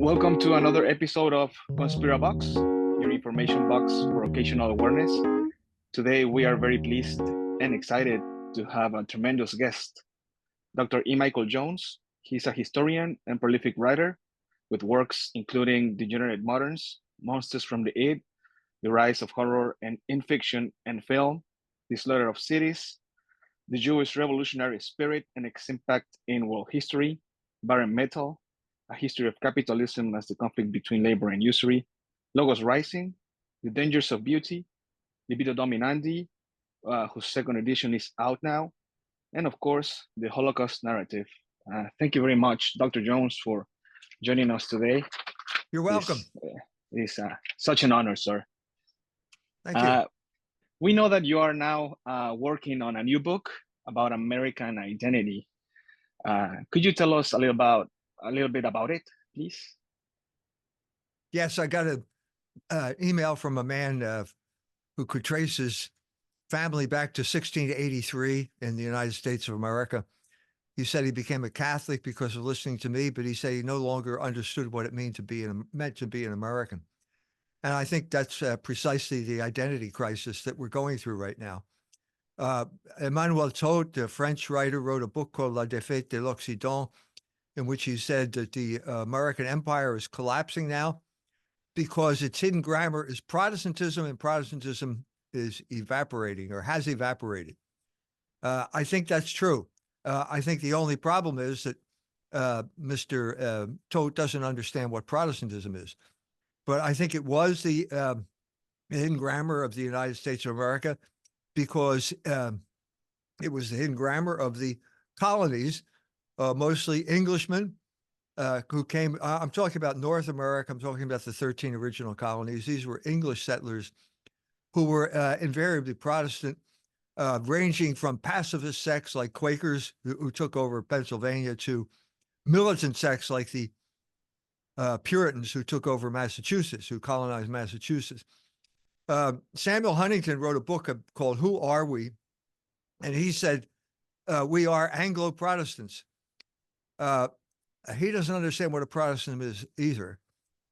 Welcome to another episode of Conspirabox, your information box for occasional awareness. Today, we are very pleased and excited to have a tremendous guest, Dr. E. Michael Jones. He's a historian and prolific writer with works including Degenerate Moderns, Monsters from the Id, The Rise of Horror and in Fiction and Film, The Slaughter of Cities, The Jewish Revolutionary Spirit and its Impact in World History, Barren Metal, A History of Capitalism as the Conflict Between Labor and Usury, Logos Rising, The Dangers of Beauty, Libido Dominandi, whose second edition is out now, and of course, the Holocaust Narrative. Thank you very much, Dr. Jones, for joining us today. You're welcome. It's such an honor, sir. Thank you. We know that you are now working on a new book about American identity. Could you tell us a little bit about it, please? Yes, I got an email from a man who could trace his family back to 1683 in the United States of America. He said he became a Catholic because of listening to me, but he said he no longer understood what it meant to be an American. And I think that's precisely the identity crisis that we're going through right now. Emmanuel Todt, the French writer, wrote a book called La Défaite de l'Occident, in which he said that the American empire is collapsing now because its hidden grammar is Protestantism, and Protestantism is evaporating or has evaporated. I think that's true. I think the only problem is that Mr. Todt doesn't understand what Protestantism is. But I think it was the hidden grammar of the United States of America because it was the hidden grammar of the colonies, mostly Englishmen who came. I'm talking about North America. I'm talking about the 13 original colonies. These were English settlers who were invariably Protestant, ranging from pacifist sects like Quakers who took over Pennsylvania to militant sects like the Puritans who took over Massachusetts, who colonized Massachusetts. Samuel Huntington wrote a book called Who Are We? And he said, we are Anglo-Protestants. He doesn't understand what a Protestant is either.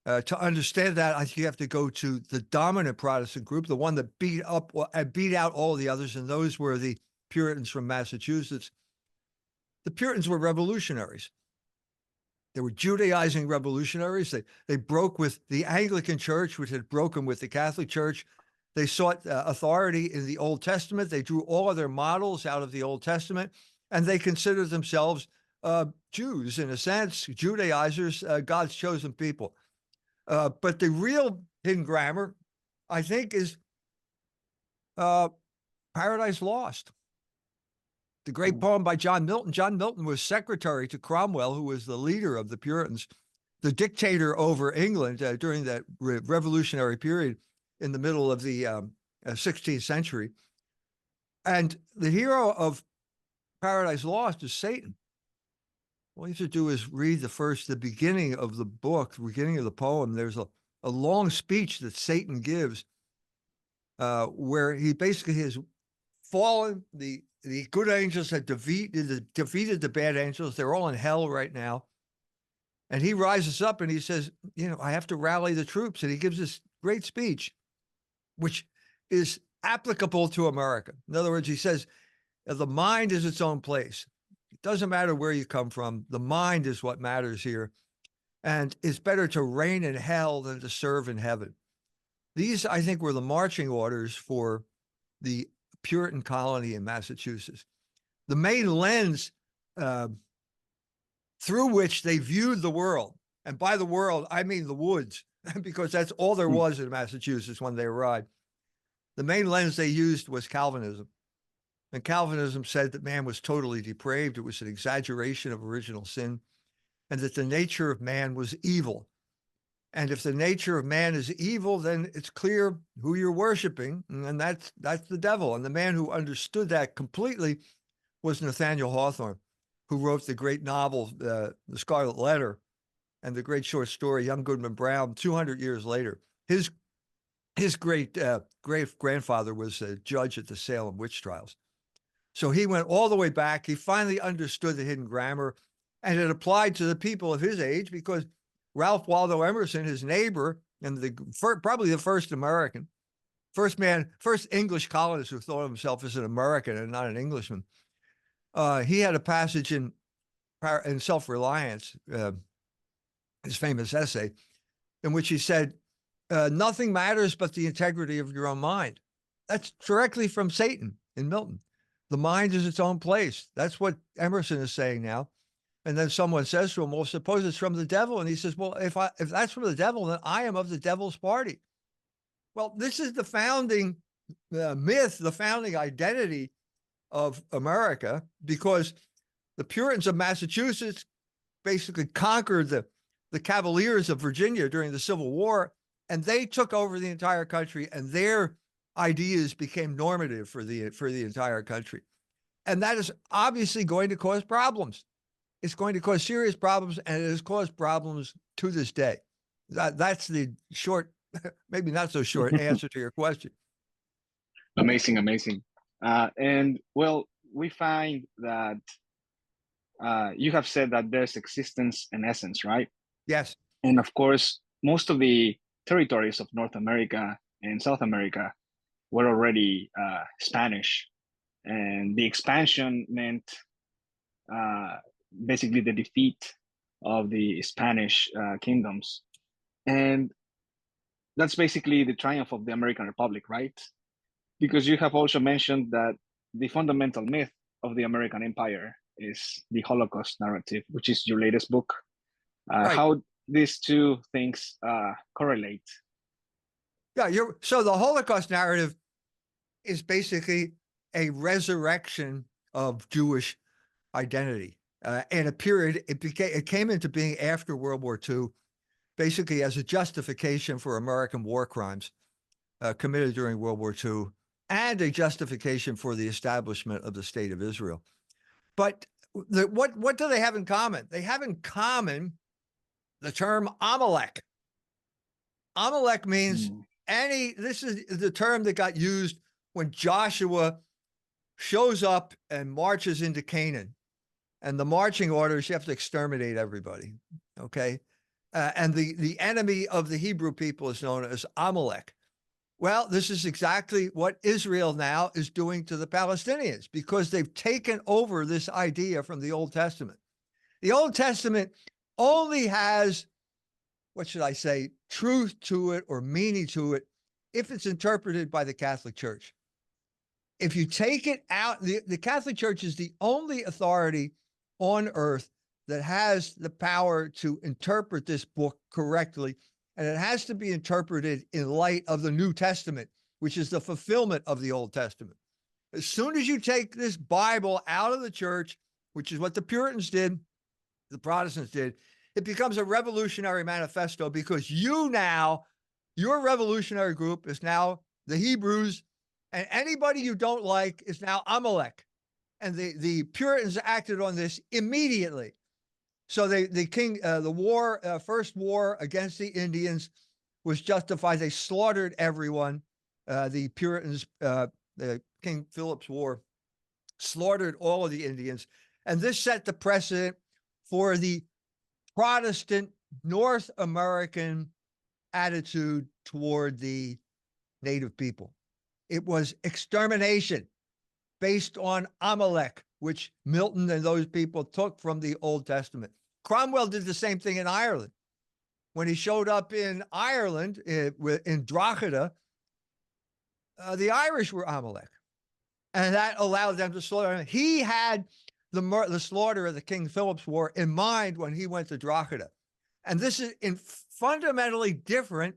To understand that, I think you have to go to the dominant Protestant group, the one that beat out all the others, and those were the Puritans from Massachusetts. The Puritans were revolutionaries. They were Judaizing revolutionaries. They broke with the Anglican Church, which had broken with the Catholic Church. They sought authority in the Old Testament. They drew all of their models out of the Old Testament, and they considered themselves Jews, in a sense, Judaizers, God's chosen people. But the real hidden grammar, I think, is Paradise Lost. The great poem by John Milton. John Milton was secretary to Cromwell, who was the leader of the Puritans, the dictator over England during that revolutionary period in the middle of the 16th century. And the hero of Paradise Lost is Satan. All you have to do is read the beginning of the book, the beginning of the poem. There's a long speech that Satan gives where he basically has fallen. The good angels had defeated the bad angels. They're all in hell right now. And he rises up and he says, I have to rally the troops. And he gives this great speech, which is applicable to America. In other words, he says, the mind is its own place. It doesn't matter where you come from. The mind is what matters here. And it's better to reign in hell than to serve in heaven. These, I think, were the marching orders for the Puritan colony in Massachusetts. The main lens through which they viewed the world, and by the world, I mean the woods, because that's all there was in Massachusetts when they arrived. The main lens they used was Calvinism. And Calvinism said that man was totally depraved. It was an exaggeration of original sin, and that the nature of man was evil. And if the nature of man is evil, then it's clear who you're worshiping, and that's the devil. And the man who understood that completely was Nathaniel Hawthorne, who wrote the great novel, The Scarlet Letter, and the great short story, Young Goodman Brown, 200 years later. His great grandfather was a judge at the Salem witch trials. So he went all the way back. He finally understood the hidden grammar, and it applied to the people of his age because Ralph Waldo Emerson, his neighbor, and probably the first American, first English colonist who thought of himself as an American and not an Englishman. He had a passage in Self-Reliance, his famous essay, in which he said, nothing matters but the integrity of your own mind. That's directly from Satan in Milton. The mind is its own place. That's what Emerson is saying now. And then someone says to him, well, suppose it's from the devil. And he says, well, if that's from the devil, then I am of the devil's party. Well, this is the founding myth, the founding identity of America, because the Puritans of Massachusetts basically conquered the Cavaliers of Virginia during the Civil War, and they took over the entire country, and their ideas became normative for the entire country. And that is obviously going to cause problems. It's going to cause serious problems, and it has caused problems to this day. That's the short, maybe not so short answer to your question. Amazing, amazing. And well, we find that you have said that there's existence and essence, right? Yes. And of course, most of the territories of North America and South America were already Spanish. And the expansion meant basically the defeat of the Spanish kingdoms. And that's basically the triumph of the American Republic, right? Because you have also mentioned that the fundamental myth of the American Empire is the Holocaust narrative, which is your latest book. Right. How these two things correlate? Yeah, so the Holocaust narrative is basically a resurrection of Jewish identity. In a period, it came into being after World War II, basically as a justification for American war crimes committed during World War II, and a justification for the establishment of the State of Israel. But what do they have in common? They have in common the term Amalek. Amalek means this is the term that got used when Joshua shows up and marches into Canaan. And the marching orders, you have to exterminate everybody, okay? And the enemy of the Hebrew people is known as Amalek. Well, this is exactly what Israel now is doing to the Palestinians, because they've taken over this idea from the Old Testament. The Old Testament only has, what should I say, truth to it or meaning to it if it's interpreted by the Catholic Church. If you take it out, the Catholic Church is the only authority on earth that has the power to interpret this book correctly, and it has to be interpreted in light of the New Testament, which is the fulfillment of the Old Testament. As soon as you take this Bible out of the church, which is what the Puritans did, the Protestants did, it becomes a revolutionary manifesto, because your revolutionary group is now the Hebrews, and anybody you don't like is now Amalek. And the Puritans acted on this immediately. So the first war against the Indians was justified. They slaughtered everyone. The Puritans, the King Philip's War, slaughtered all of the Indians. And this set the precedent for the Protestant North American attitude toward the native people. It was extermination based on Amalek, which Milton and those people took from the Old Testament. Cromwell did the same thing in Ireland. When he showed up in Ireland, in Drogheda, the Irish were Amalek, and that allowed them to slaughter him. He had the slaughter of the King Philip's War in mind when he went to Drogheda. And this is fundamentally different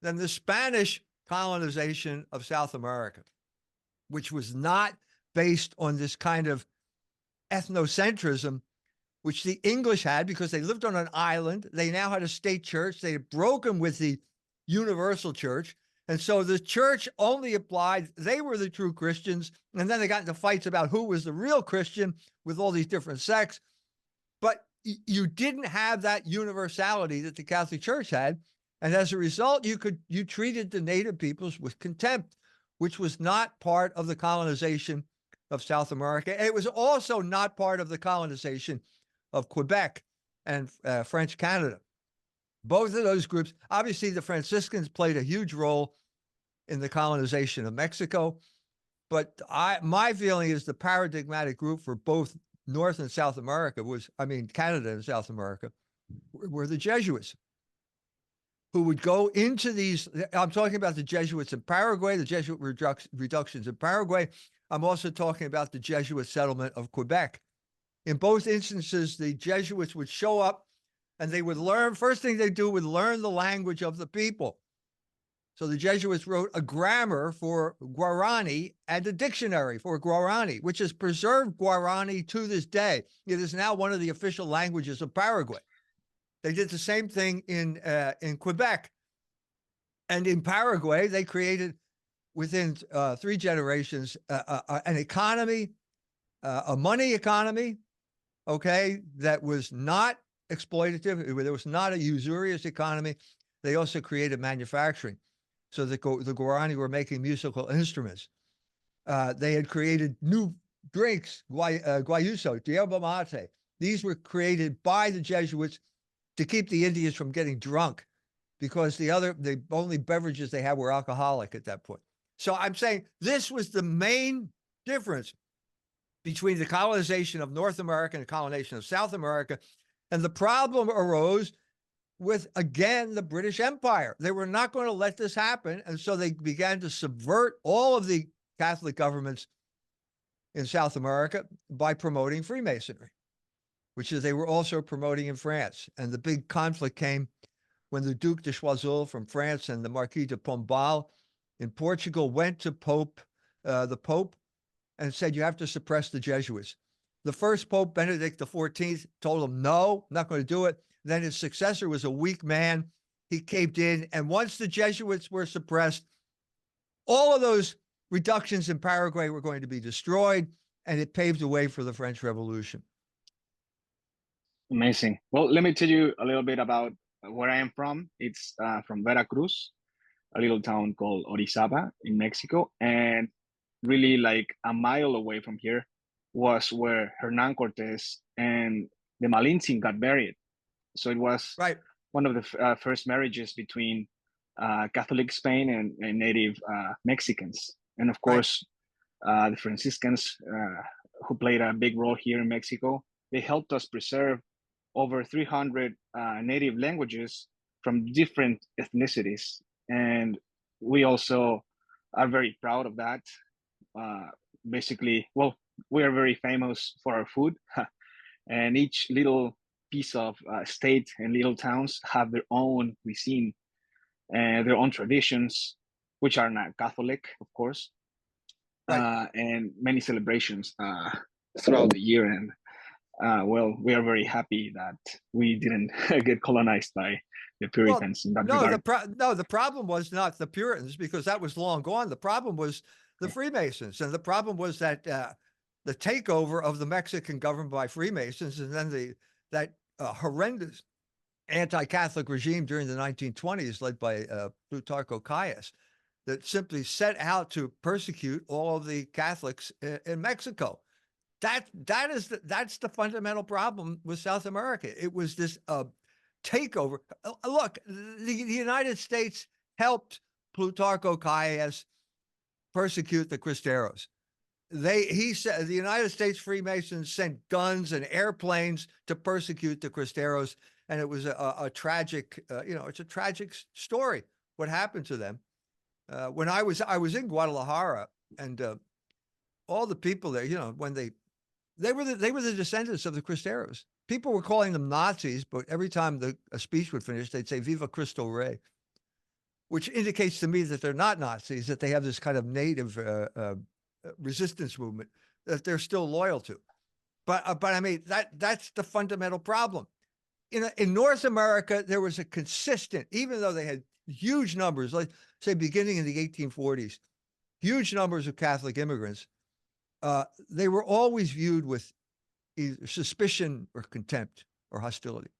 than the Spanish colonization of South America, which was not based on this kind of ethnocentrism, which the English had because they lived on an island. They now had a state church. They had broken with the universal church. And so the church only applied, they were the true Christians. And then they got into fights about who was the real Christian with all these different sects. But you didn't have that universality that the Catholic Church had. And as a result, you treated the native peoples with contempt, which was not part of the colonization of South America. And it was also not part of the colonization of Quebec and French Canada. Both of those groups, obviously the Franciscans played a huge role in the colonization of Mexico, but my feeling is the paradigmatic group for both North and South America Canada and South America, were the Jesuits, who would go into these. I'm talking about the Jesuits in Paraguay, the Jesuit reductions in Paraguay. I'm also talking about the Jesuit settlement of Quebec. In both instances, the Jesuits would show up and they would learn, first thing they do would learn the language of the people. So the Jesuits wrote a grammar for Guarani and a dictionary for Guarani, which has preserved Guarani to this day. It is now one of the official languages of Paraguay. They did the same thing in Quebec. And in Paraguay, they created, within 3 generations, an economy, a money economy, okay, that was not exploitative. There was not a usurious economy. They also created manufacturing. So the Guarani were making musical instruments. They had created new drinks, guayuso, yerba mate. These were created by the Jesuits to keep the Indians from getting drunk, because the only beverages they had were alcoholic at that point. So I'm saying this was the main difference between the colonization of North America and the colonization of South America. And the problem arose with, again, the British Empire. They were not going to let this happen. And so they began to subvert all of the Catholic governments in South America by promoting Freemasonry, which is they were also promoting in France. And the big conflict came when the Duc de Choiseul from France and the Marquis de Pombal in Portugal went to the Pope, and said, you have to suppress the Jesuits. The first Pope, Benedict XIV, told him, no, I'm not going to do it. Then his successor was a weak man. He caved in. And once the Jesuits were suppressed, all of those reductions in Paraguay were going to be destroyed, and it paved the way for the French Revolution. Amazing. Well, let me tell you a little bit about where I am from. It's from Veracruz, a little town called Orizaba in Mexico. And really like a mile away from here was where Hernan Cortés and the Malintzin got married. So it was right. One of the first marriages between Catholic Spain and native Mexicans. And of course, the Franciscans, who played a big role here in Mexico, they helped us preserve over 300 native languages from different ethnicities. And we also are very proud of that. Basically, well, we are very famous for our food, and each little piece of state and little towns have their own cuisine and their own traditions, which are not Catholic, of course, and many celebrations throughout the year. And well, we are very happy that we didn't get colonized by the Puritans in that regard. The problem was not the Puritans, because that was long gone. The problem was the Freemasons. And the problem was that the takeover of the Mexican government by Freemasons, and then that horrendous anti-Catholic regime during the 1920s led by Plutarco Calles, that simply set out to persecute all of the Catholics in Mexico. That's the fundamental problem with South America. It was this takeover. Look, the United States helped Plutarco Calles persecute the Cristeros. He said the United States Freemasons sent guns and airplanes to persecute the Cristeros, and it was a tragic, it's a tragic story what happened to them. When I was in Guadalajara, and all the people there, when they were the descendants of the Cristeros. People were calling them Nazis, but every time a speech would finish, they'd say "Viva Cristo Rey," which indicates to me that they're not Nazis, that they have this kind of native resistance movement that they're still loyal to. But I mean, that's the fundamental problem. In North America, there was a consistent, even though they had huge numbers, like say beginning in the 1840s, huge numbers of Catholic immigrants, they were always viewed with either suspicion or contempt or hostility.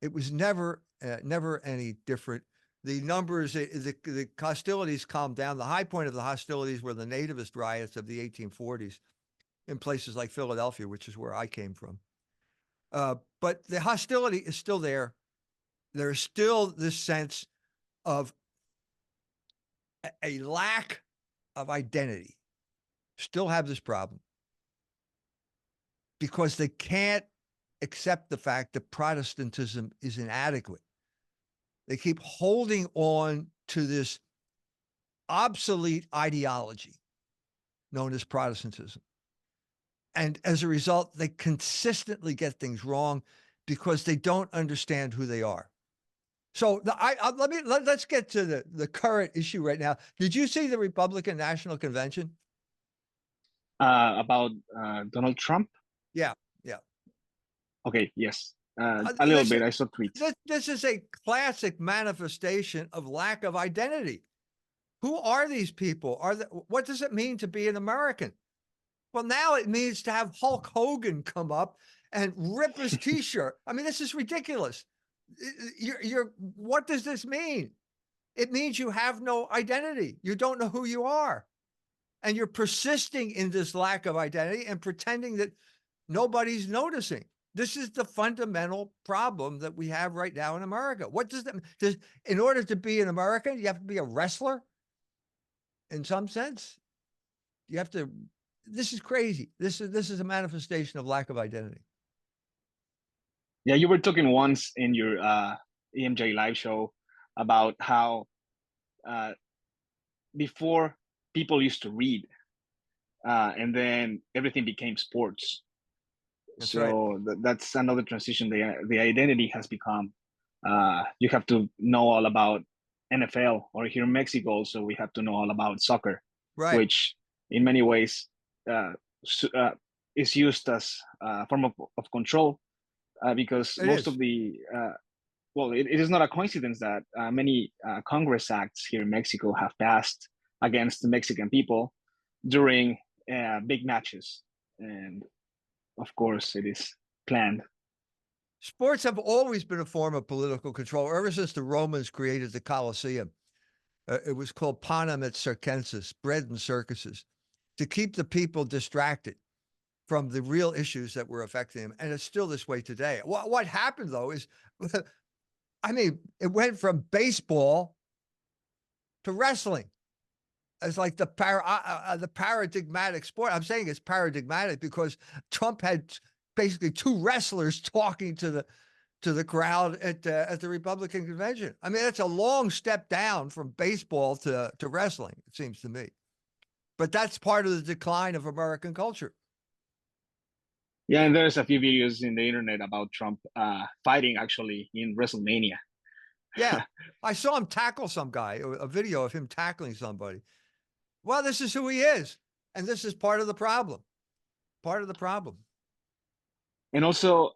It was never any different. The numbers, the hostilities calmed down. The high point of the hostilities were the nativist riots of the 1840s in places like Philadelphia, which is where I came from. But the hostility is still there. there's still this sense of a lack of identity. Still have this problem because they can't accept the fact that Protestantism is inadequate. They keep holding on to this obsolete ideology known as Protestantism. And as a result, they consistently get things wrong because they don't understand who they are. So let's get to the current issue right now. Did you see the Republican National Convention? About Donald Trump? Yeah, yeah. Okay, yes. A little bit. I saw tweets. This is a classic manifestation of lack of identity. Who are these people? What does it mean to be an American? Well, now it means to have Hulk Hogan come up and rip his T-shirt. I mean, this is ridiculous. What does this mean? It means you have no identity. You don't know who you are. And you're persisting in this lack of identity and pretending that nobody's noticing. This is the fundamental problem that we have right now in America. What does that mean? In order to be an American, you have to be a wrestler in some sense. You have to, this is crazy. This is a manifestation of lack of identity. Yeah, you were talking once in your EMJ live show about how before people used to read and then everything became sports. That's so right. That's another transition. The identity has become you have to know all about NFL, or here in Mexico also we have to know all about soccer, Right. which in many ways is used as a form of control because It most is. of the well, it is not a coincidence that many Congress acts here in Mexico have passed against the Mexican people during big matches. And of course, it is planned. Sports have always been a form of political control ever since the Romans created the Colosseum. It was called panem et circenses, bread and circuses, to keep the people distracted from the real issues that were affecting them. And it's still this way today. What happened, though, is, I mean, it went from baseball to wrestling. It's like the paradigmatic sport. I'm saying it's paradigmatic because Trump had basically two wrestlers talking to the crowd at the Republican convention. I mean, that's a long step down from baseball to wrestling, it seems to me. But that's part of the decline of American culture. Yeah, and there's a few videos in the internet about Trump fighting actually in WrestleMania. Yeah, I saw him tackle some guy, a video of him tackling somebody. Well, this is who he is, and this is part of the problem. Part of the problem. And also,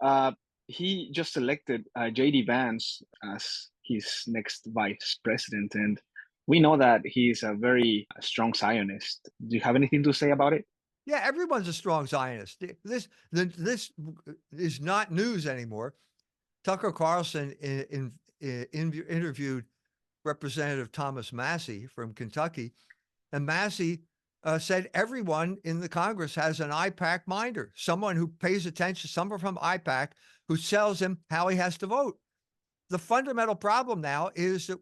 he just elected J.D. Vance as his next vice president, and we know that he's a very strong Zionist. Do you have anything to say about it? Yeah, everyone's a strong Zionist. This is not news anymore. Tucker Carlson interviewed Representative Thomas Massey from Kentucky, and Massey said everyone in the Congress has an IPAC minder, someone who pays attention, someone from IPAC who tells him how he has to vote. The fundamental problem now is that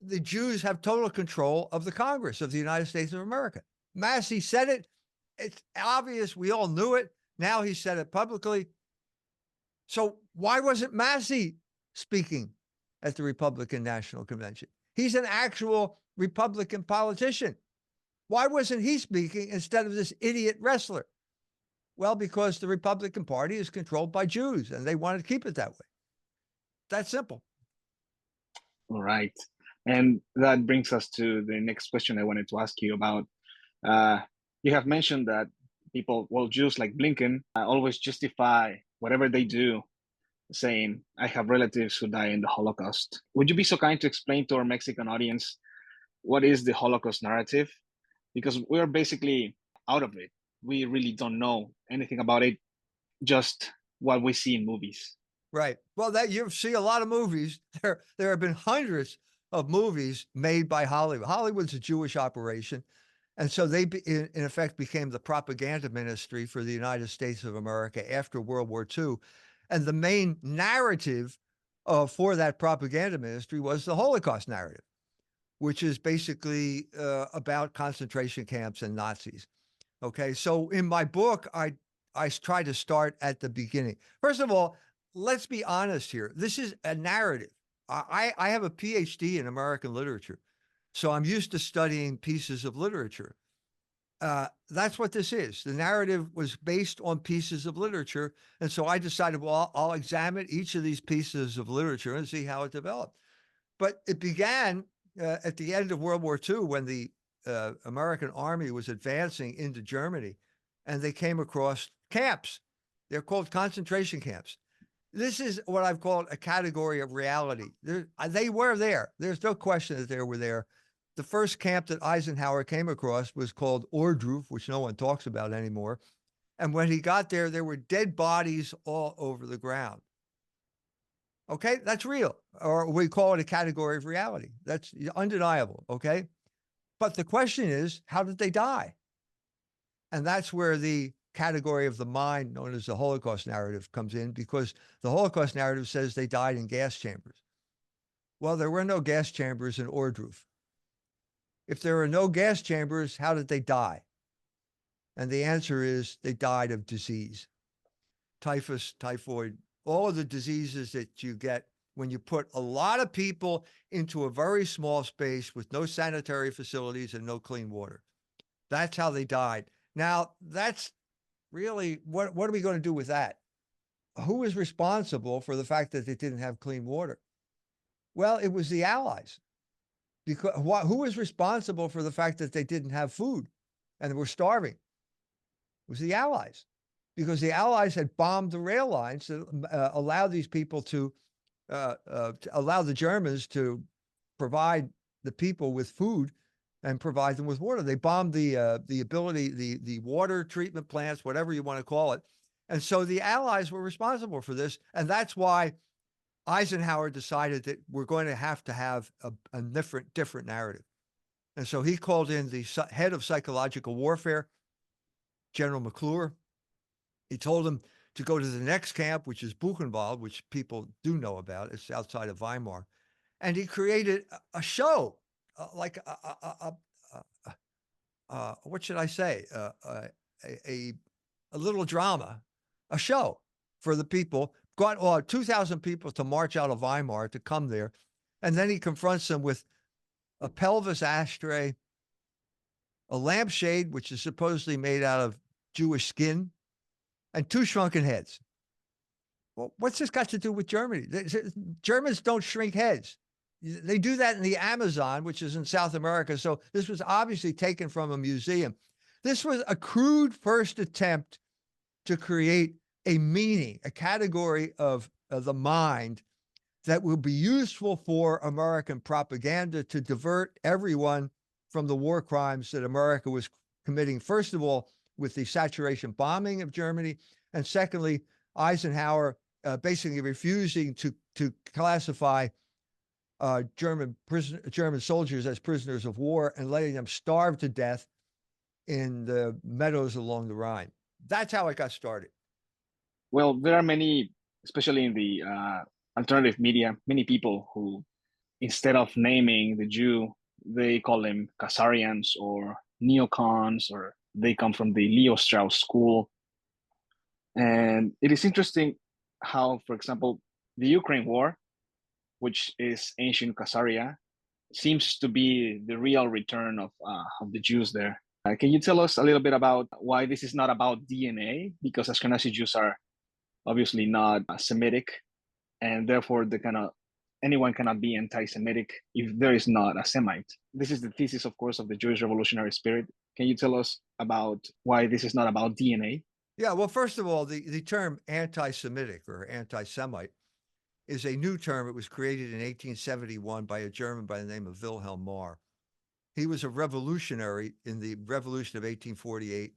the Jews have total control of the Congress of the United States of America. Massey said it. It's obvious. We all knew it. Now he said it publicly. So why wasn't Massey speaking at the Republican National Convention? He's an actual Republican politician. Why wasn't he speaking instead of this idiot wrestler? Well, because the Republican Party is controlled by Jews and they want to keep it that way. That's simple. All right. And that brings us to the next question I wanted to ask you about. You have mentioned that people, well, Jews like Blinken, always justify whatever they do, saying, I have relatives who died in the Holocaust. Would you be so kind to explain to our Mexican audience what is the Holocaust narrative? Because we're basically out of it. We really don't know anything about it, just what we see in movies. Right. Well, that you see a lot of movies. There have been hundreds of movies made by Hollywood. Hollywood's a Jewish operation. And so they, in effect, became the propaganda ministry for the United States of America after World War II. And the main narrative for that propaganda ministry was the Holocaust narrative, which is basically about concentration camps and Nazis. Okay, so in my book, I try to start at the beginning. First of all, let's be honest here. This is a narrative. I have a PhD in American literature, so I'm used to studying pieces of literature. That's what this is. The narrative was based on pieces of literature. And so I decided, well, I'll examine each of these pieces of literature and see how it developed. But it began at the end of World War II when the American army was advancing into Germany and they came across camps. They're called concentration camps. This is what I've called a category of reality. They were there. There's no question that they were there. The first camp that Eisenhower came across was called Ohrdruf, which no one talks about anymore. And when he got there were dead bodies all over the ground. Okay, that's real, or we call it a category of reality. That's undeniable, okay? But the question is, how did they die? And that's where the category of the mind, known as the Holocaust narrative, comes in, because the Holocaust narrative says they died in gas chambers. Well, there were no gas chambers in Ohrdruf. If there are no gas chambers, how did they die? And the answer is they died of disease. Typhus, typhoid, all of the diseases that you get when you put a lot of people into a very small space with no sanitary facilities and no clean water. That's how they died. Now, that's really, what are we going to do with that? Who is responsible for the fact that they didn't have clean water? Well, it was the Allies. Because who was responsible for the fact that they didn't have food and were starving? It was the Allies, because the Allies had bombed the rail lines that allowed these people to allow the Germans to provide the people with food and provide them with water. They bombed the water treatment plants, whatever you want to call it. And so the Allies were responsible for this. And that's why Eisenhower decided that we're going to have a different narrative. And so he called in the head of psychological warfare, General McClure. He told him to go to the next camp, which is Buchenwald, which people do know about. It's outside of Weimar. And he created a show, like what should I say? A little drama, a show for the people. Got 2,000 people to march out of Weimar to come there. And then he confronts them with a pelvis ashtray, a lampshade, which is supposedly made out of Jewish skin, and 2 shrunken heads. Well, what's this got to do with Germany? Germans don't shrink heads. They do that in the Amazon, which is in South America. So this was obviously taken from a museum. This was a crude first attempt to create a meaning, a category of the mind that will be useful for American propaganda to divert everyone from the war crimes that America was committing, first of all, with the saturation bombing of Germany, and secondly, Eisenhower basically refusing to classify German soldiers as prisoners of war and letting them starve to death in the meadows along the Rhine. That's how it got started. Well, there are many, especially in the alternative media, many people who, instead of naming the Jew, they call them Khazarians or neocons, or they come from the Leo Strauss school. And it is interesting how, for example, the Ukraine war, which is ancient Khazaria, seems to be the real return of the Jews there. Can you tell us a little bit about why this is not about DNA? Because Ashkenazi Jews are obviously not Semitic, and therefore anyone cannot be anti-Semitic if there is not a Semite. This is the thesis, of course, of the Jewish revolutionary spirit. Can you tell us about why this is not about DNA? Yeah, well, first of all, the term anti-Semitic or anti-Semite is a new term. It was created in 1871 by a German by the name of Wilhelm Marr. He was a revolutionary in the Revolution of 1848.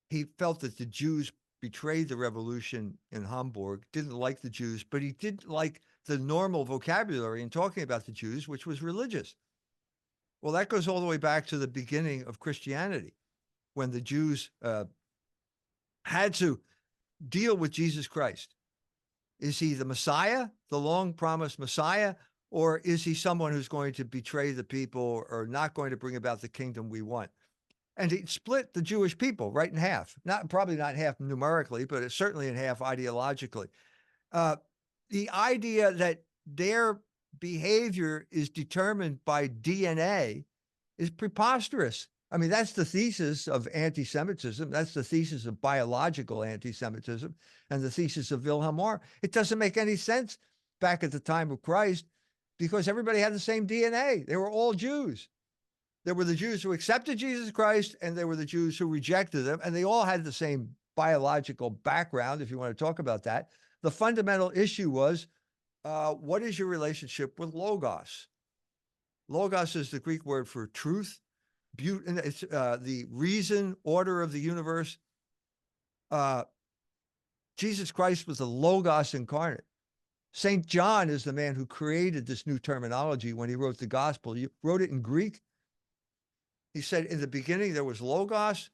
He felt that the Jews betrayed the revolution in Hamburg, didn't like the Jews, but he didn't like the normal vocabulary in talking about the Jews, which was religious. Well, that goes all the way back to the beginning of Christianity, when the Jews had to deal with Jesus Christ. Is he the Messiah, the long-promised Messiah, or is he someone who's going to betray the people or not going to bring about the kingdom we want? And he split the Jewish people right in half. Probably not half numerically, but it's certainly in half ideologically. The idea that their behavior is determined by DNA is preposterous. I mean, that's the thesis of anti-Semitism. That's the thesis of biological anti-Semitism and the thesis of Wilhelm Marr. It doesn't make any sense back at the time of Christ because everybody had the same DNA. They were all Jews. There were the Jews who accepted Jesus Christ, and there were the Jews who rejected him, and they all had the same biological background, if you want to talk about that. The fundamental issue was, what is your relationship with Logos? Logos is the Greek word for truth. It's the reason, order of the universe. Jesus Christ was the Logos incarnate. St. John is the man who created this new terminology when he wrote the gospel. He wrote it in Greek. He said, in the beginning, there was Logos,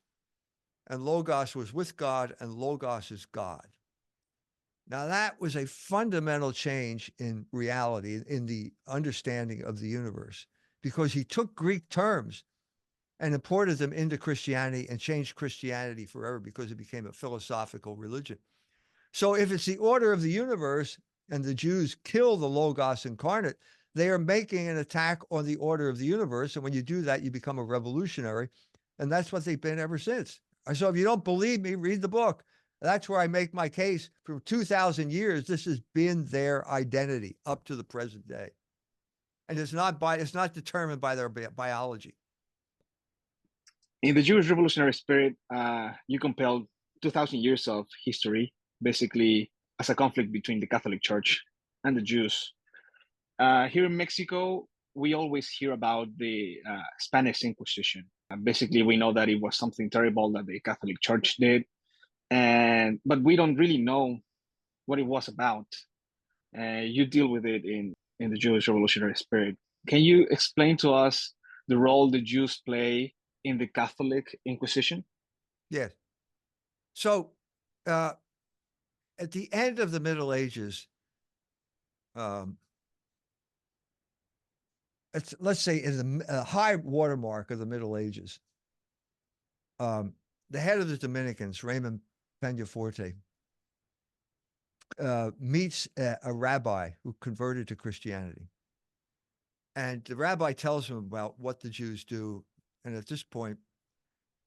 and Logos was with God, and Logos is God. Now, that was a fundamental change in reality, in the understanding of the universe, because he took Greek terms and imported them into Christianity and changed Christianity forever because it became a philosophical religion. So if it's the order of the universe and the Jews kill the Logos incarnate, they are making an attack on the order of the universe. And when you do that, you become a revolutionary. And that's what they've been ever since. So if you don't believe me, read the book. That's where I make my case. For 2,000 years, this has been their identity up to the present day. And it's not determined by their biology. In the Jewish revolutionary spirit, you compelled 2,000 years of history, basically as a conflict between the Catholic Church and the Jews. Here in Mexico, we always hear about the Spanish Inquisition. Basically, we know that it was something terrible that the Catholic Church did, but we don't really know what it was about. You deal with it in the Jewish revolutionary spirit. Can you explain to us the role the Jews play in the Catholic Inquisition? Yes. So at the end of the Middle Ages, let's say in the high watermark of the Middle Ages, the head of the Dominicans, Raymond Peñaforte, meets a rabbi who converted to Christianity. And the rabbi tells him about what the Jews do. And at this point,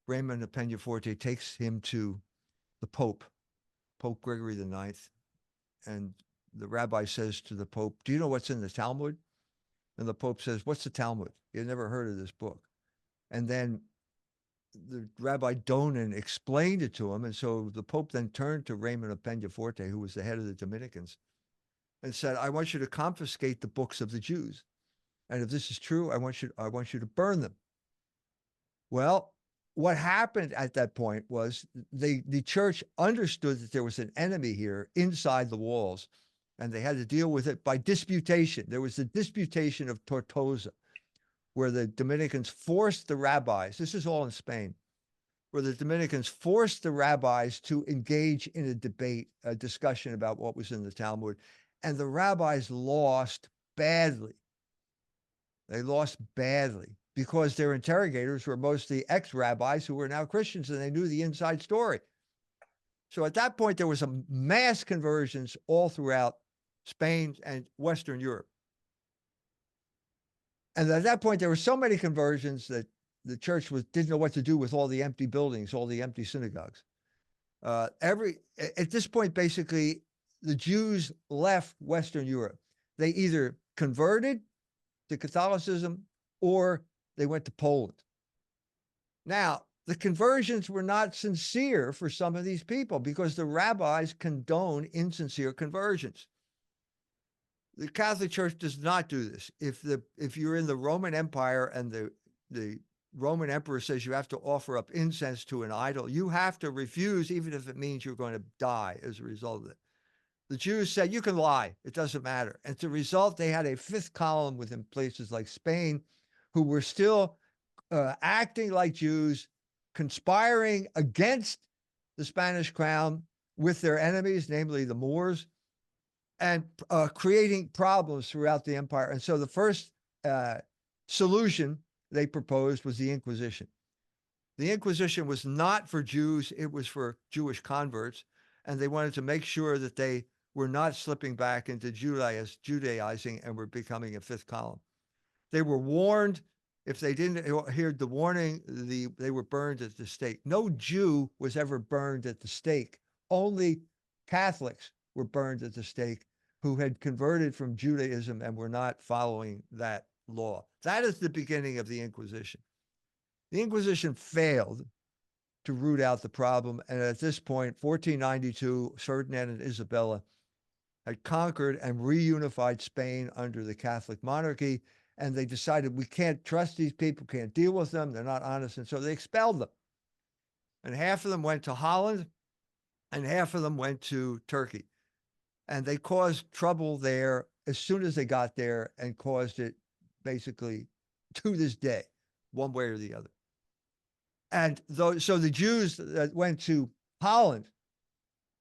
Raymond Peñaforte takes him to the Pope, Pope Gregory IX. And the rabbi says to the Pope, "Do you know what's in the Talmud?" And the Pope says, "What's the Talmud? You've never heard of this book." And then the Rabbi Donin explained it to him. And so the Pope then turned to Raymond of Peñaforte, who was the head of the Dominicans, and said, "I want you to confiscate the books of the Jews. And if this is true, I want you to burn them." Well, what happened at that point was the church understood that there was an enemy here inside the walls, and they had to deal with it by disputation. There was the disputation of Tortosa, where the Dominicans forced the rabbis, this is all in Spain, where the Dominicans forced the rabbis to engage in a debate, a discussion about what was in the Talmud. And the rabbis lost badly. They lost badly because their interrogators were mostly ex-rabbis who were now Christians, and they knew the inside story. So at that point, there was a mass conversions all throughout Spain and Western Europe. And at that point, there were so many conversions that the church didn't know what to do with all the empty buildings, all the empty synagogues. At this point, basically, the Jews left Western Europe. They either converted to Catholicism or they went to Poland. Now, the conversions were not sincere for some of these people because the rabbis condone insincere conversions. The Catholic Church does not do this. If you're in the Roman Empire and the Roman emperor says you have to offer up incense to an idol, you have to refuse, even if it means you're going to die as a result of it. The Jews said, you can lie. It doesn't matter. And as a result, they had a fifth column within places like Spain who were still acting like Jews, conspiring against the Spanish crown with their enemies, namely the Moors. and creating problems throughout the empire. And so the first solution they proposed was the Inquisition. The Inquisition was not for Jews, it was for Jewish converts, and they wanted to make sure that they were not slipping back into Judaizing and were becoming a fifth column. They were warned. If they didn't hear the warning, they were burned at the stake. No Jew was ever burned at the stake. Only Catholics were burned at the stake who had converted from Judaism and were not following that law. That is the beginning of the Inquisition. The Inquisition failed to root out the problem, and at this point, 1492, Ferdinand and Isabella had conquered and reunified Spain under the Catholic monarchy, and they decided we can't trust these people, can't deal with them, they're not honest, and so they expelled them. And half of them went to Holland, and half of them went to Turkey. And they caused trouble there as soon as they got there and caused it basically to this day, one way or the other. And so the Jews that went to Holland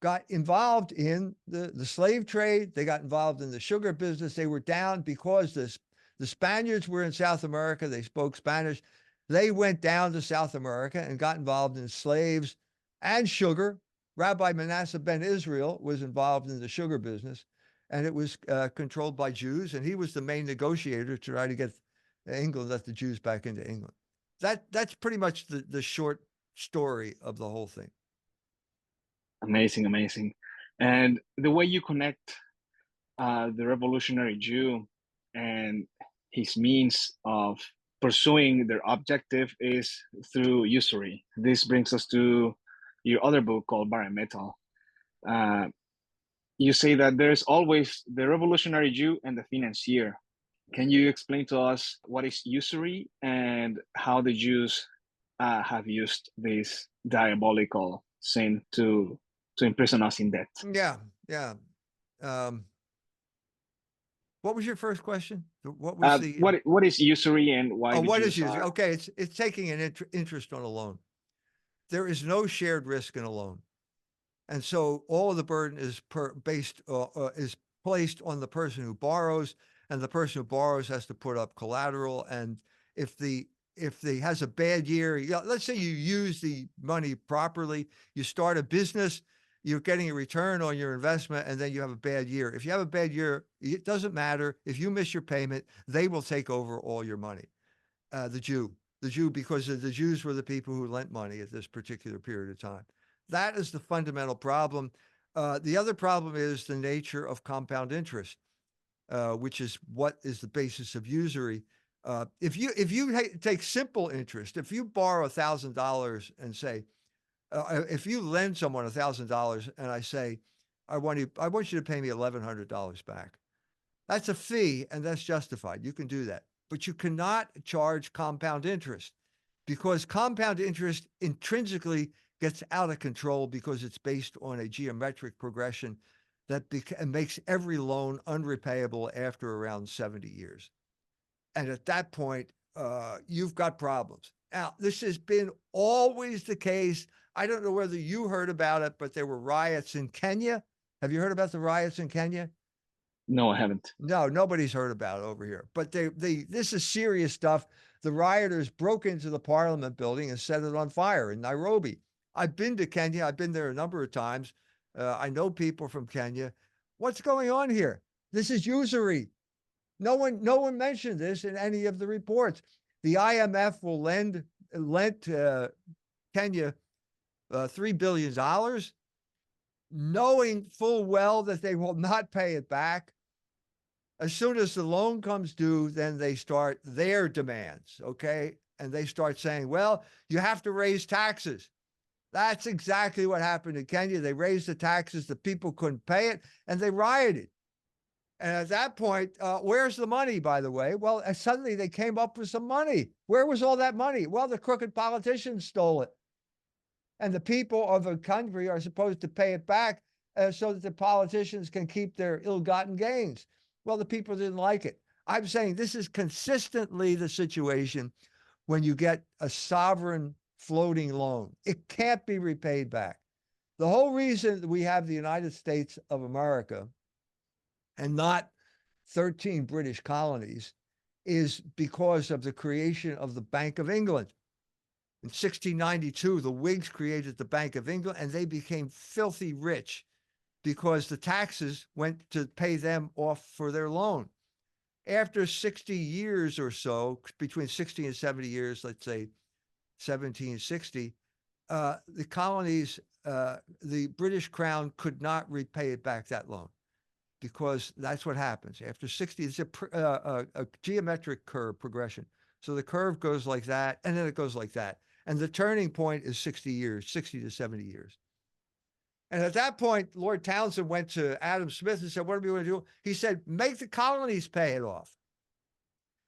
got involved in the slave trade. They got involved in the sugar business. They were down because the Spaniards were in South America. They spoke Spanish. They went down to South America and got involved in slaves and sugar. Rabbi Manasseh ben Israel was involved in the sugar business, and it was controlled by Jews, and he was the main negotiator to try to get England, let the Jews back into England. That's pretty much the short story of the whole thing. Amazing, amazing. And the way you connect the revolutionary Jew and his means of pursuing their objective is through usury. This brings us to your other book called Bar and Metal. You say that there's always the revolutionary Jew and the financier. Can you explain to us what is usury and how the Jews have used this diabolical sin to imprison us in debt? Yeah. What was your first question? What was what is usury and why? Oh, what is usury? Okay, it's taking an interest on a loan. There is no shared risk in a loan, and so all of the burden is placed on the person who borrows, and the person who borrows has to put up collateral. And if the has a bad year, let's say you use the money properly, you start a business, you're getting a return on your investment, and then you have a bad year. If you have a bad year, it doesn't matter. If you miss your payment, they will take over all your money. The Jew, because the Jews were the people who lent money at this particular period of time. That is the fundamental problem. The other problem is the nature of compound interest, which is what is the basis of usury. If you take simple interest, if you borrow $1,000 and say, if you lend someone $1,000 and I say, I want you to pay me $1,100 back, that's a fee and that's justified. You can do that, but you cannot charge compound interest, because compound interest intrinsically gets out of control because it's based on a geometric progression that makes every loan unrepayable after around 70 years. And at that point, you've got problems. Now, this has been always the case. I don't know whether you heard about it, but there were riots in Kenya. Have you heard about the riots in Kenya? No, I haven't. No, nobody's heard about it over here. But this is serious stuff. The rioters broke into the Parliament building and set it on fire in Nairobi. I've been to Kenya. I've been there a number of times. I know people from Kenya. What's going on here? This is usury. No one mentioned this in any of the reports. The IMF will lent Kenya $3 billion, knowing full well that they will not pay it back. As soon as the loan comes due, then they start their demands, okay? And they start saying, well, you have to raise taxes. That's exactly what happened in Kenya. They raised the taxes, the people couldn't pay it, and they rioted. And at that point, where's the money, by the way? Well, suddenly they came up with some money. Where was all that money? Well, the crooked politicians stole it. And the people of the country are supposed to pay it back so that the politicians can keep their ill-gotten gains. Well, the people didn't like it. I'm saying this is consistently the situation when you get a sovereign floating loan. It can't be repaid back. The whole reason that we have the United States of America and not 13 British colonies is because of the creation of the Bank of England. In 1692, the Whigs created the Bank of England, and they became filthy rich because the taxes went to pay them off for their loan. After 60 years or so, between 60 and 70 years, let's say 1760, the colonies, the British Crown could not repay it back, that loan, because that's what happens. After 60, it's a geometric curve progression. So the curve goes like that, and then it goes like that. And the turning point is 60 years, 60 to 70 years. And at that point, Lord Townsend went to Adam Smith and said, what do we want to do? He said, make the colonies pay it off.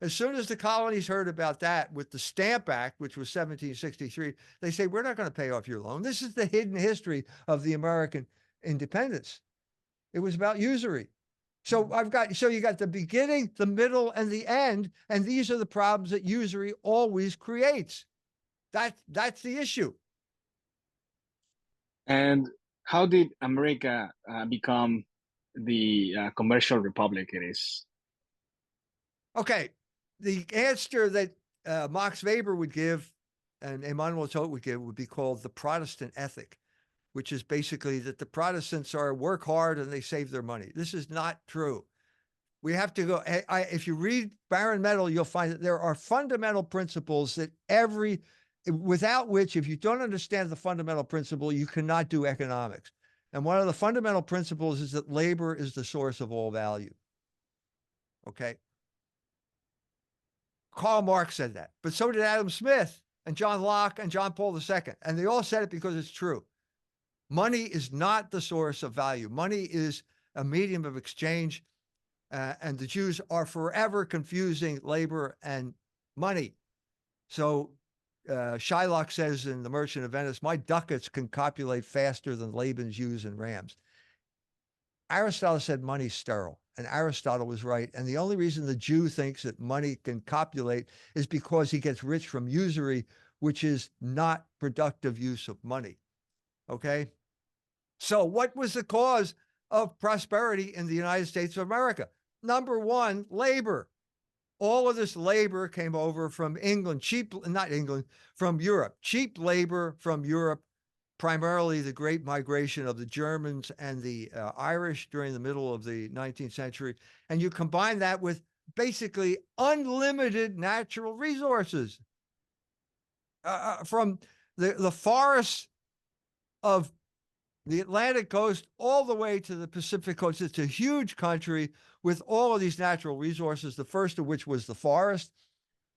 As soon as the colonies heard about that with the Stamp Act, which was 1763, they say, we're not going to pay off your loan. This is the hidden history of the American independence. It was about usury. So you got the beginning, the middle, and the end, and these are the problems that usury always creates. That's the issue. And how did America become the commercial republic it is? Okay, the answer that Max Weber would give and Emmanuel Todt would give would be called the Protestant ethic, which is basically that the Protestants are work hard and they save their money. This is not true. We have to go. If you read Baron Metal, you'll find that there are fundamental principles that without which, if you don't understand the fundamental principle, you cannot do economics. And one of the fundamental principles is that labor is the source of all value. Okay. Karl Marx said that, but so did Adam Smith and John Locke and John Paul II. And they all said it because it's true. Money is not the source of value. Money is a medium of exchange. And the Jews are forever confusing labor and money. So Shylock says in The Merchant of Venice, my ducats can copulate faster than Laban's ewes and rams. Aristotle said money's sterile, and Aristotle was right. And the only reason the Jew thinks that money can copulate is because he gets rich from usury, which is not productive use of money. Okay? So what was the cause of prosperity in the United States of America? Number one, labor. All of this labor came over from England, from Europe. Cheap labor from Europe, primarily the great migration of the Germans and the Irish during the middle of the 19th century. And you combine that with basically unlimited natural resources. From the forests of the Atlantic coast all the way to the Pacific coast. It's a huge country with all of these natural resources, the first of which was the forest,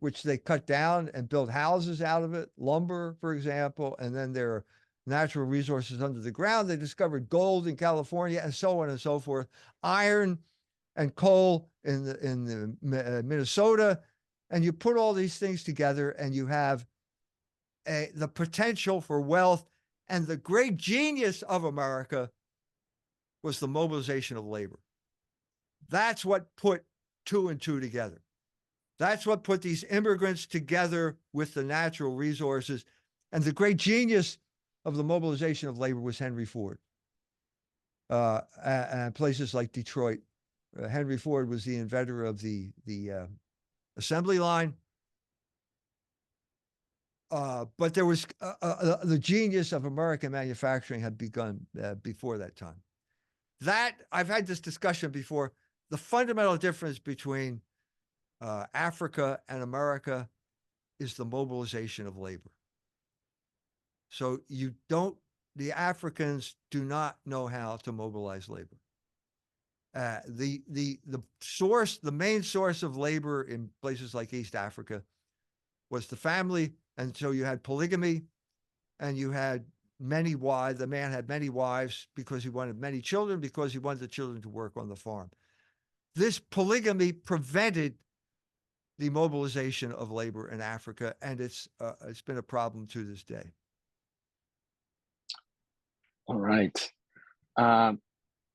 which they cut down and built houses out of it, lumber, for example, and then there are natural resources under the ground. They discovered gold in California and so on and so forth, iron and coal in Minnesota. And you put all these things together and you have the potential for wealth. And the great genius of America was the mobilization of labor. That's what put 2 and 2 together. That's what put these immigrants together with the natural resources. And the great genius of the mobilization of labor was Henry Ford. And places like Detroit. Henry Ford was the inventor of the assembly line. But there was the genius of American manufacturing had begun before that time. That I've had this discussion before. The fundamental difference between Africa and America is the mobilization of labor. So the Africans do not know how to mobilize labor. The main source of labor in places like East Africa was the family. And so you had polygamy and you had many wives. The man had many wives because he wanted many children, because he wanted the children to work on the farm. This polygamy prevented the mobilization of labor in Africa, and it's been a problem to this day. All right.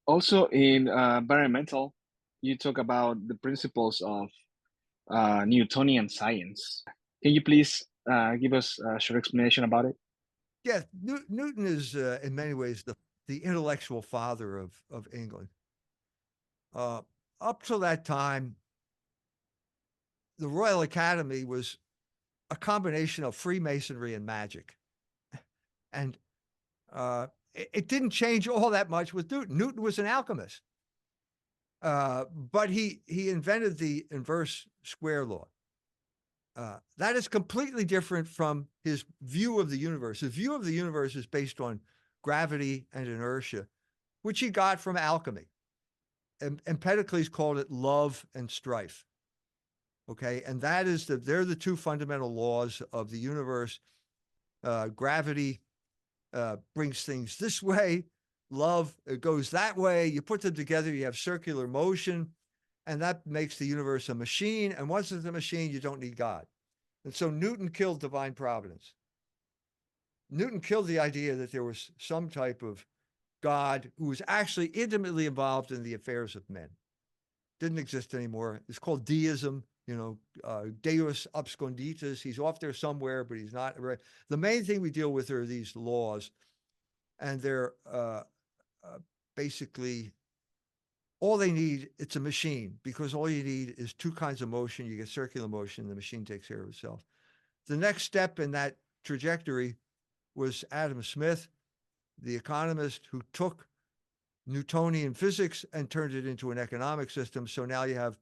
Also in environmental, you talk about the principles of Newtonian science. Can you please give us a short explanation about it? Yeah, Newton is in many ways the intellectual father of England. Up till that time, the Royal Academy was a combination of Freemasonry and magic. And it didn't change all that much with Newton. Newton was an alchemist. But he invented the inverse square law. That is completely different from his view of the universe. His view of the universe is based on gravity and inertia, which he got from alchemy. And Empedocles called it love and strife. Okay, and that is they're the two fundamental laws of the universe. Gravity brings things this way. Love, it goes that way. You put them together, you have circular motion, and that makes the universe a machine. And once it's a machine, you don't need God. And so Newton killed divine providence. Newton killed the idea that there was some type of God who was actually intimately involved in the affairs of men. Didn't exist anymore. It's called deism, Deus absconditus. He's off there somewhere, but he's not. The main thing we deal with are these laws, and they're basically all they need. It's a machine, because all you need is two kinds of motion. You get circular motion, the machine takes care of itself. The next step in that trajectory was Adam Smith, the economist who took Newtonian physics and turned it into an economic system. So now you have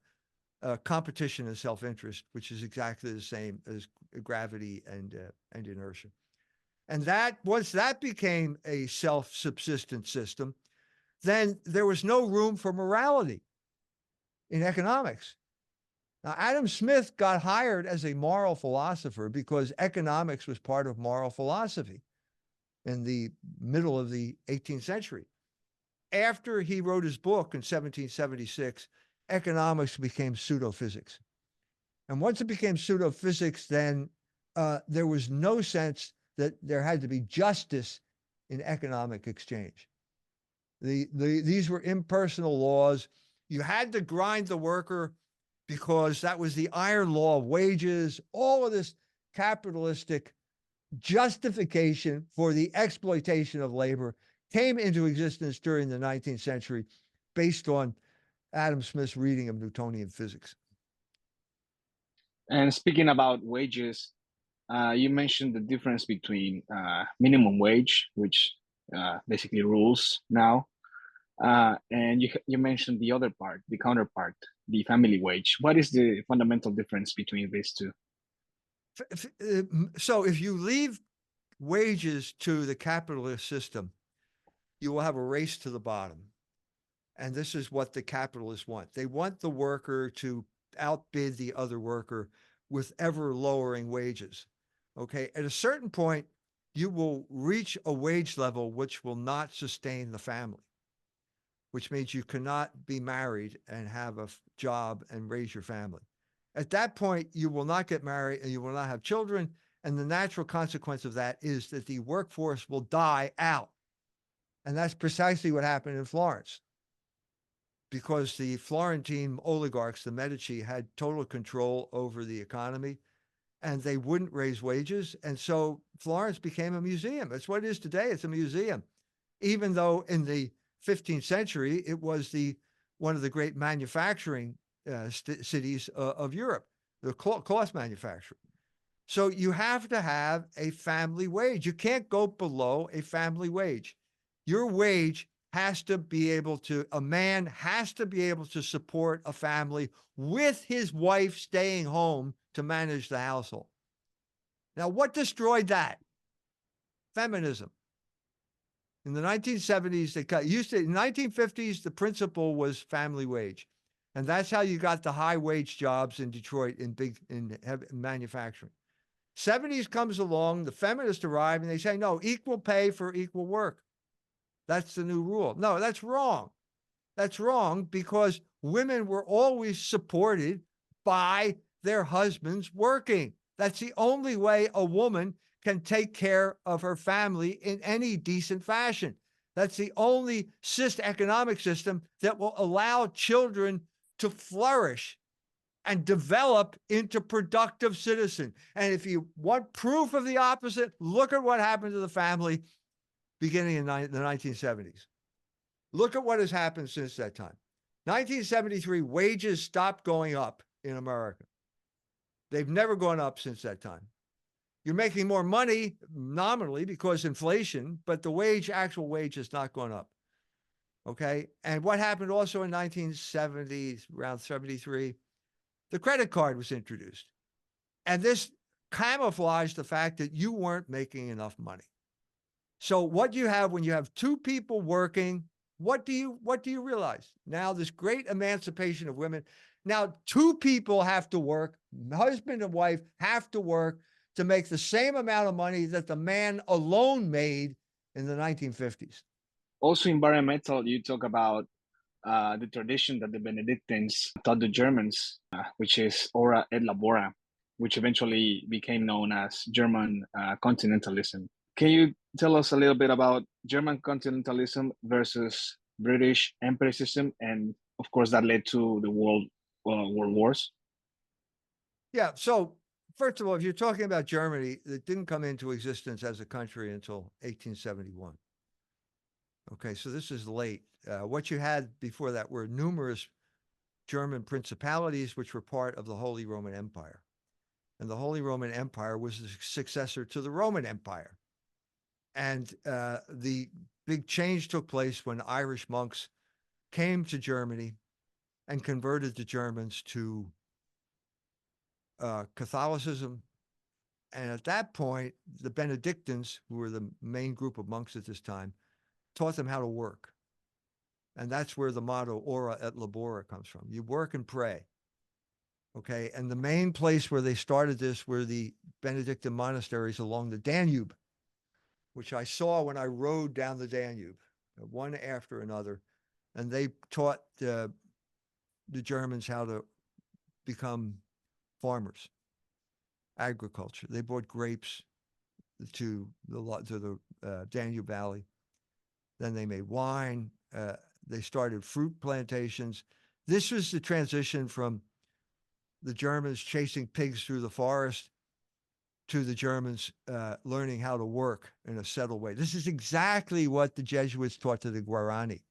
competition and self-interest, which is exactly the same as gravity and inertia. And that once that became a self-subsistent system, then there was no room for morality in economics. Now, Adam Smith got hired as a moral philosopher because economics was part of moral philosophy in the middle of the 18th century. After he wrote his book in 1776, economics became pseudophysics. And once it became pseudophysics, then there was no sense that there had to be justice in economic exchange. These were impersonal laws. You had to grind the worker because that was the iron law of wages. All of this capitalistic justification for the exploitation of labor came into existence during the 19th century based on Adam Smith's reading of Newtonian physics. And speaking about wages, you mentioned the difference between minimum wage, which basically rules now, and you mentioned the other part, the counterpart, the family wage. What is the fundamental difference between these two? So if you leave wages to the capitalist system, you will have a race to the bottom. And this is what the capitalists want. They want the worker to outbid the other worker with ever lowering wages. Okay. At a certain point, you will reach a wage level which will not sustain the family, which means you cannot be married and have a job and raise your family. At that point, you will not get married and you will not have children. And the natural consequence of that is that the workforce will die out. And that's precisely what happened in Florence, because the Florentine oligarchs, the Medici, had total control over the economy, and they wouldn't raise wages. And so Florence became a museum. That's what it is today. It's a museum, even though in the 15th century, it was one of the great manufacturing cities of Europe, the cloth manufacturer. So you have to have a family wage. You can't go below a family wage. Your wage has to be able to, a man has to be able to support a family with his wife staying home to manage the household. Now, what destroyed that? Feminism. In the 1970s, in the 1950s, the principle was family wage. And that's how you got the high wage jobs in Detroit in manufacturing. 70s comes along, the feminists arrive and they say, no, equal pay for equal work. That's the new rule. No, that's wrong. That's wrong because women were always supported by their husbands working. That's the only way a woman can take care of her family in any decent fashion. That's the only economic system that will allow children to flourish and develop into productive citizens. And if you want proof of the opposite, look at what happened to the family beginning in the 1970s. Look at what has happened since that time. 1973, wages stopped going up in America. They've never gone up since that time. You're making more money nominally because inflation, but the actual wage has not gone up. Okay. And what happened also in 1970, around 73, the credit card was introduced. And this camouflaged the fact that you weren't making enough money. So what you have when you have two people working, what do you realize? Now this great emancipation of women. Now two people have to work, husband and wife have to work to make the same amount of money that the man alone made in the 1950s. Also environmental, you talk about the tradition that the Benedictines taught the Germans, which is ora et labora, which eventually became known as German continentalism. Can you tell us a little bit about German continentalism versus British empiricism? And of course, that led to the world wars. Yeah. So first of all, if you're talking about Germany, it didn't come into existence as a country until 1871. Okay, so this is late. What you had before that were numerous German principalities, which were part of the Holy Roman Empire. And the Holy Roman Empire was the successor to the Roman Empire. And the big change took place when Irish monks came to Germany and converted the Germans to Catholicism. And at that point, the Benedictines, who were the main group of monks at this time, taught them how to work. And that's where the motto ora et labora comes from. You work and pray. Okay. And the main place where they started this were the Benedictine monasteries along the Danube, which I saw when I rode down the Danube, one after another. And they taught the Germans how to become farmers, agriculture. They brought grapes to the Danube Valley. Then they made wine. They started fruit plantations. This was the transition from the Germans chasing pigs through the forest to the Germans learning how to work in a settled way. This is exactly what the Jesuits taught to the Guarani.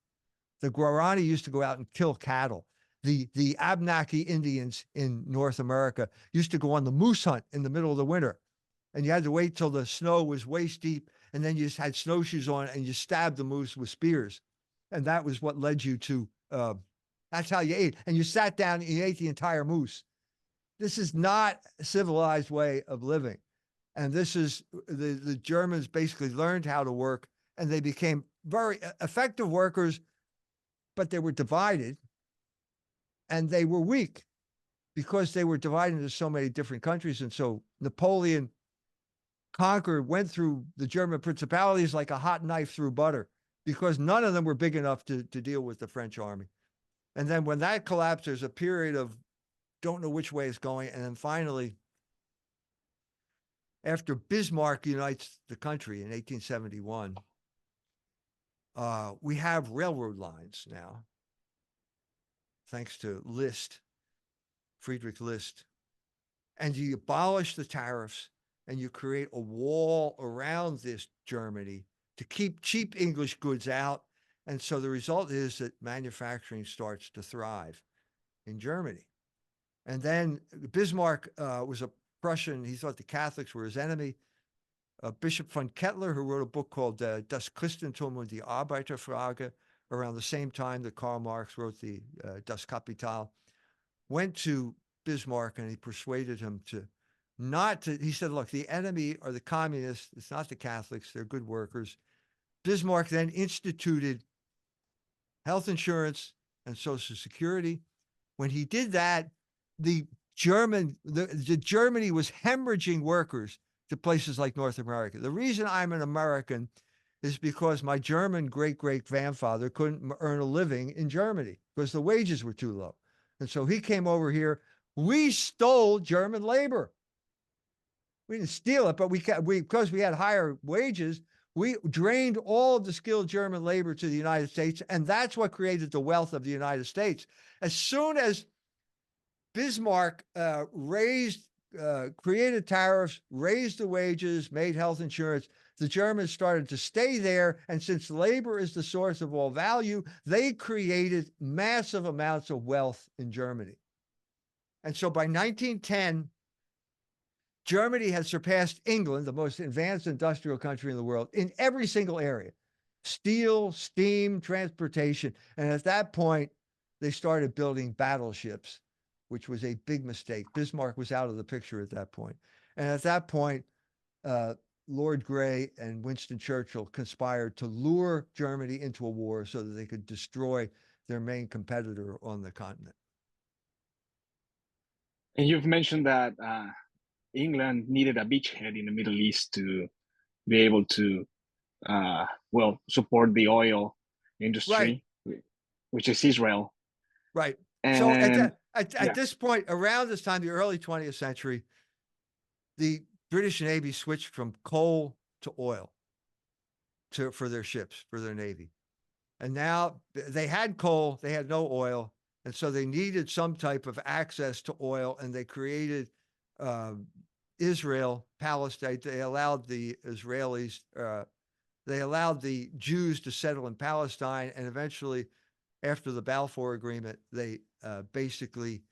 The Guarani used to go out and kill cattle. The Abenaki Indians in North America used to go on the moose hunt in the middle of the winter. And you had to wait till the snow was waist deep. And then you just had snowshoes on and you stabbed the moose with spears. And that was what led you to, that's how you ate. And you sat down and you ate the entire moose. This is not a civilized way of living. And this is, the Germans basically learned how to work and they became very effective workers, but they were divided and they were weak because they were divided into so many different countries. And so Napoleon went through the German principalities like a hot knife through butter because none of them were big enough to deal with the French army. And then when that collapsed, there's a period of don't know which way it's going. And then finally, after Bismarck unites the country in 1871, we have railroad lines now, thanks to Friedrich List. And you abolish the tariffs and you create a wall around this Germany to keep cheap English goods out. And so the result is that manufacturing starts to thrive in Germany. And then Bismarck was a Prussian. He thought the Catholics were his enemy. Bishop von Kettler, who wrote a book called Das Christentum und die Arbeiterfrage, around the same time that Karl Marx wrote the Das Kapital, went to Bismarck and he persuaded him he said, look, the enemy are the communists. It's not the Catholics. They're good workers. Bismarck then instituted health insurance and Social Security. When he did that, the Germany was hemorrhaging workers to places like North America. The reason I'm an American is because my German great-great-grandfather couldn't earn a living in Germany because the wages were too low. And so he came over here. We stole German labor. We didn't steal it, but because we had higher wages, we drained all of the skilled German labor to the United States, and that's what created the wealth of the United States. As soon as Bismarck created tariffs, raised the wages, made health insurance, the Germans started to stay there. And since labor is the source of all value, they created massive amounts of wealth in Germany. And so by 1910, Germany had surpassed England, the most advanced industrial country in the world, in every single area: steel, steam, transportation. And at that point, they started building battleships, which was a big mistake. Bismarck was out of the picture at that point. And at that point, Lord Grey and Winston Churchill conspired to lure Germany into a war so that they could destroy their main competitor on the continent. And you've mentioned that England needed a beachhead in the Middle East to be able to, well, support the oil industry, right, which is Israel. Right. And so at this point, around this time, the early 20th century, the British Navy switched from coal to oil for their ships, for their Navy. And now they had coal, they had no oil. And so they needed some type of access to oil, and they created Israel, Palestine. They allowed the Israelis, they allowed the Jews to settle in Palestine. And eventually, after the Balfour Agreement, they basically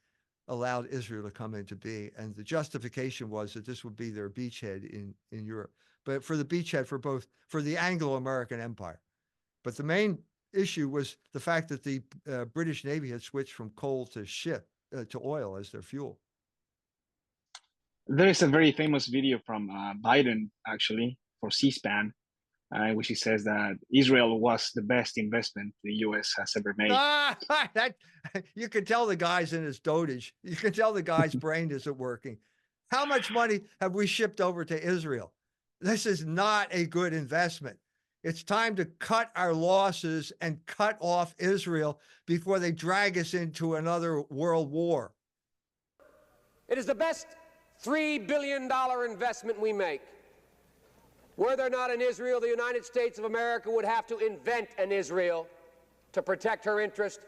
allowed Israel to come into being. And the justification was that this would be their beachhead in Europe, but for the beachhead for the Anglo-American Empire. But the main issue was the fact that the British Navy had switched from coal to oil as their fuel. There is a very famous video from Biden, actually, for C-SPAN, which he says that Israel was the best investment the U.S. has ever made. That you can tell the guy's in his dotage. You can tell the guy's brain isn't working. How much money have we shipped over to Israel? This is not a good investment. It's time to cut our losses and cut off Israel before they drag us into another world war. It is the best $3 billion investment we make. Were there not an Israel, the United States of America would have to invent an Israel to protect her interest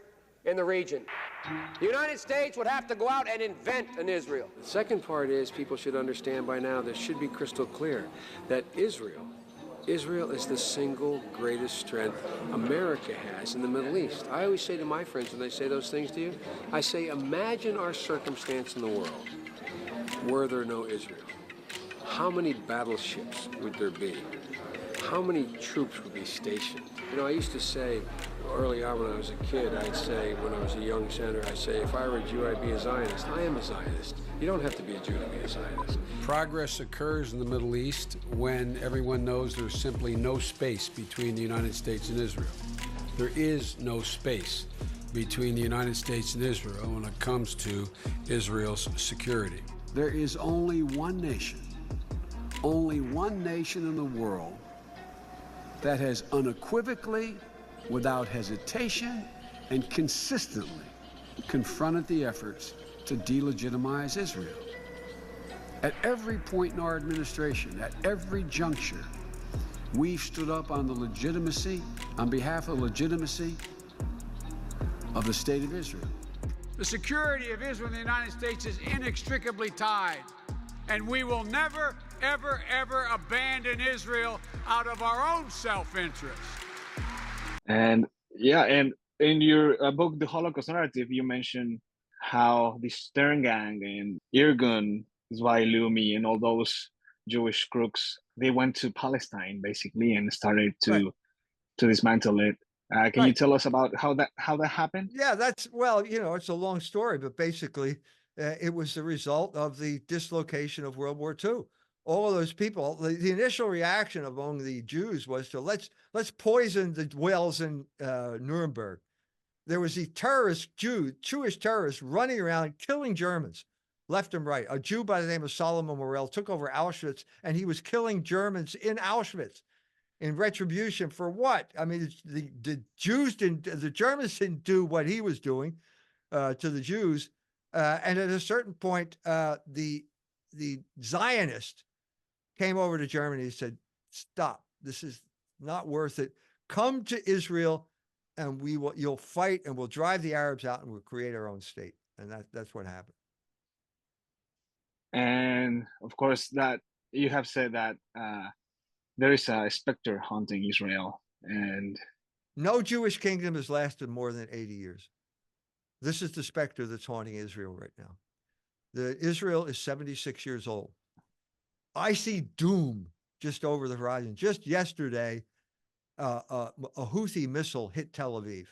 in the region. The United States would have to go out and invent an Israel. The second part is people should understand by now, this should be crystal clear, that Israel is the single greatest strength America has in the Middle East. I always say to my friends when they say those things to you, I say, imagine our circumstance in the world were there no Israel. How many battleships would there be? How many troops would be stationed? You know, I used to say early on when I was a kid, I'd say, when I was a young senator, I'd say, if I were a Jew, I'd be a Zionist. I am a Zionist. You don't have to be a Jew to be a Zionist. Progress occurs in the Middle East when everyone knows there's simply no space between the United States and Israel. There is no space between the United States and Israel when it comes to Israel's security. There is only one nation in the world that has unequivocally, without hesitation, and consistently confronted the efforts to delegitimize Israel. At every point in our administration, at every juncture, we've stood up on behalf of legitimacy of the state of Israel. The security of Israel and the United States is inextricably tied, and we will never, ever, ever abandon Israel out of our own self-interest. And yeah, and in your book, The Holocaust Narrative, you mentioned how the Stern Gang and Irgun, Zwailumi, and all those Jewish crooks, they went to Palestine basically and started to dismantle it. Can you tell us about how that happened? Yeah, well, you know, it's a long story, but basically it was the result of the dislocation of World War II. All of those people, the initial reaction among the Jews was to let's poison the wells in Nuremberg. There was the Jewish terrorists running around killing Germans left and right. A Jew by the name of Solomon Morel took over Auschwitz, and he was killing Germans in Auschwitz in retribution for what? I mean, the Germans didn't do what he was doing to the Jews. And at a certain point, the Zionist came over to Germany and said, stop, this is not worth it. Come to Israel and you'll fight and we'll drive the Arabs out and we'll create our own state. And that's what happened. And of course that you have said that there is a specter haunting Israel, and No Jewish kingdom has lasted more than 80 years. This is the specter that's haunting Israel right now. Israel is 76 years old. I see doom just over the horizon. Just yesterday, a Houthi missile hit Tel Aviv.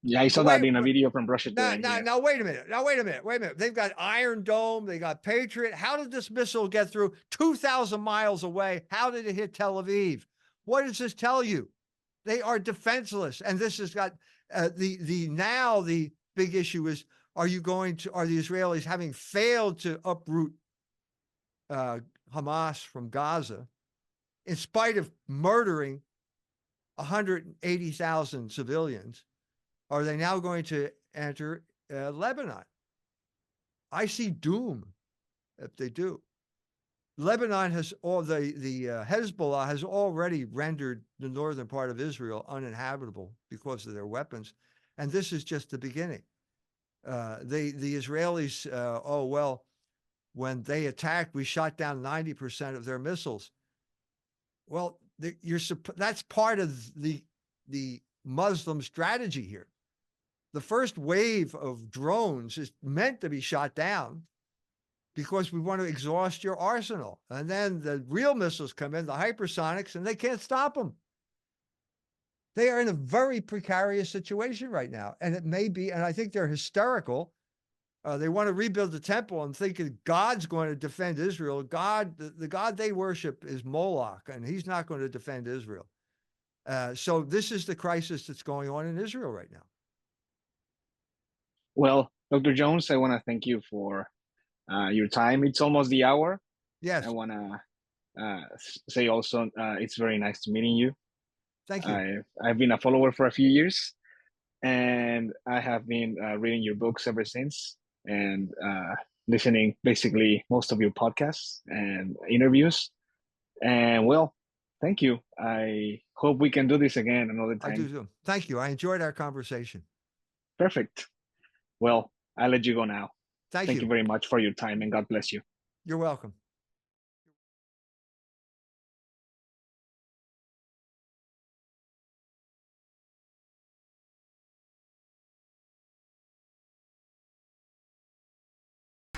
yeah, I saw that in a video from Russia today. Now, wait a minute. They've got Iron Dome. They got Patriot. How did this missile get through 2,000 miles away? How did it hit Tel Aviv? What does this tell you? They are defenseless. And this has got the big issue is, are the Israelis, having failed to uproot Hamas from Gaza, in spite of murdering 180,000 civilians, are they now going to enter Lebanon? I see doom if they do. Lebanon has Hezbollah has already rendered the northern part of Israel uninhabitable because of their weapons, and this is just the beginning. The Israelis, when they attacked, we shot down 90% of their missiles. Well, that's part of the Muslim strategy here. The first wave of drones is meant to be shot down because we want to exhaust your arsenal. And then the real missiles come in, the hypersonics, and they can't stop them. They are in a very precarious situation right now. And it may be, and I think they're hysterical. They want to rebuild the temple and think that God's going to defend Israel. The God they worship is Moloch, and he's not going to defend Israel. So this is the crisis that's going on in Israel right now. Well, Dr. Jones, I want to thank you for your time. It's almost the hour. Yes. I want to say also, it's very nice to meeting you. Thank you. I've been a follower for a few years, and I have been reading your books ever since, and listening basically most of your podcasts and interviews. And well, thank you. I hope we can do this again another time. I do too. Thank you. I enjoyed our conversation. Perfect. Well, I'll let you go now. Thank you very much for your time, and God bless you. You're welcome.